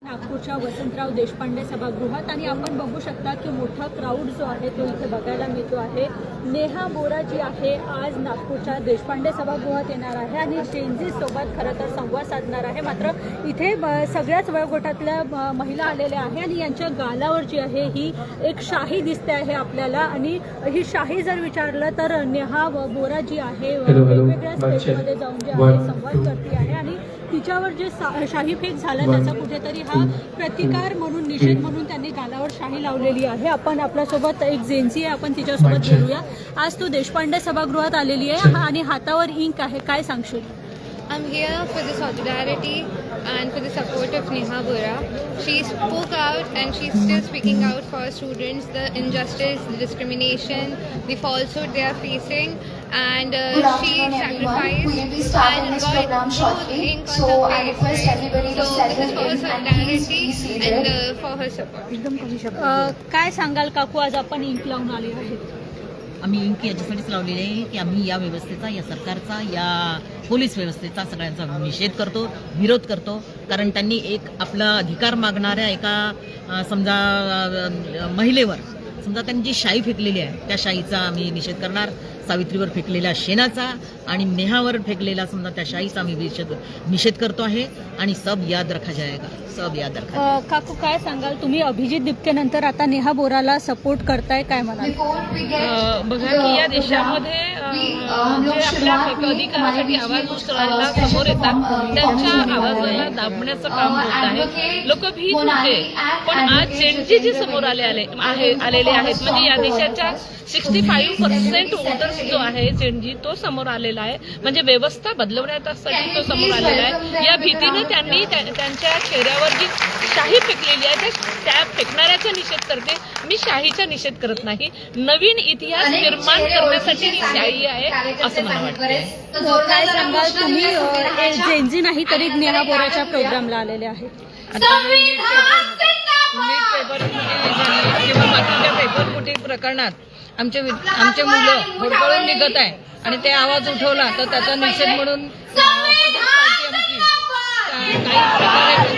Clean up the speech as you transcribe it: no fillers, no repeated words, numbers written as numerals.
नागपूरच्या वसंतराव देशपांडे सभागृहात आणि आपण बघू शकता की मोठा क्राऊड जो आहे तो इथे बघायला मिळतो आहे। नेहा बोरा जी आहे आज नागपूरच्या देशपांडे सभागृहात येणार आहे आणि जेनझी सोबत खरं तर संवाद साधणार आहे। मात्र इथे सगळ्याच वयोगटातल्या महिला आलेल्या आहे आणि यांच्या गालावर जी आहे ही एक शाही दिसते आहे आपल्याला। आणि ही शाही जर विचारलं तर नेहा बोरा जी आहे वेगवेगळ्या स्टेटमध्ये जाऊन जे आहे संवाद करते आहे आणि तिच्यावर जे शाही फेक झाला त्याचा कुठेतरी हा प्रतिकार म्हणून निषेध म्हणून त्यांनी गालावर शाही लावलेली आहे। आपण आपल्यासोबत एक जेन्सी आहे, आपण तिच्यासोबत बोलूया। आज तू देशपांडे सभागृहात आलेली आहे आणि हातावर इंक आहे, काय सांगशील? I'm here for the solidarity and for the support of Neha Bora. She spoke out and she's still speaking out for students, the injustice, the discrimination, the falsehood they are facing, and she sacrificed and got both ink on the face. So this is for her solidarity and for her support. काय सांगाल काकू, आज आपण Inc लावून आले आहेत? आम्ही Inc याच्यासाठीच लावलेले आहे की आम्ही या व्यवस्थेचा, या सरकारचा, या पोलीस व्यवस्थेचा सगळ्यांचा निषेध करतो, विरोध करतो। कारण त्यांनी एक आपला अधिकार मागणाऱ्या एका समजा महिलेवर समजा त्यांनी जी शाई फेकलेली आहे त्या शाईचा आम्ही निषेध करणार। सावित्रीवर फेकलेल्या शेणाचा आणि नेहावर फेकलेला समजा त्या शाईचा आम्ही निषेध करतो आहे आणि सब याद रखा जाएगा, सब याद रखा। काकू काय सांगाल, तुम्ही अभिजित दिपकेनंतर आता नेहा बोराला सपोर्ट करताय, काय म्हणाल? बघा की या देशामध्ये जे आपल्या अधिकारासाठी आवाज उचलायला समोर येतात त्यांच्या आवाजाला दाबण्याचं काम होत आहे। लोक भीत होते, पण आज जेनजी जे समोर आलेले आहेत म्हणजे या देशाच्या 65% वोटर्स जो आहे जेनजी तो समोर आलेला आहे, म्हणजे व्यवस्था बदलवण्यासाठी तो समोर आलेला आहे। या भीतीने त्यांनी त्यांच्या चेहऱ्यावर जी शाही फेकलेली आहे त्या फेकणाऱ्याचा निषेध करते, मी शाहीचा निषेध करत नाही। नवीन इतिहास निर्माण करण्यासाठी ही शाही आहे असं मला वाटतं। काय सांगाल, तुम्ही जेनजी नाही तरी नेहा बोराच्या प्रोग्रामला आलेले आहेत? किंवा बाकीच्या पेपरफुटी प्रकरणात आमचे मुलं होडपळून निघत आहे आणि ते आवाज उठवला तर त्याचा निषेध म्हणून काही प्रकारे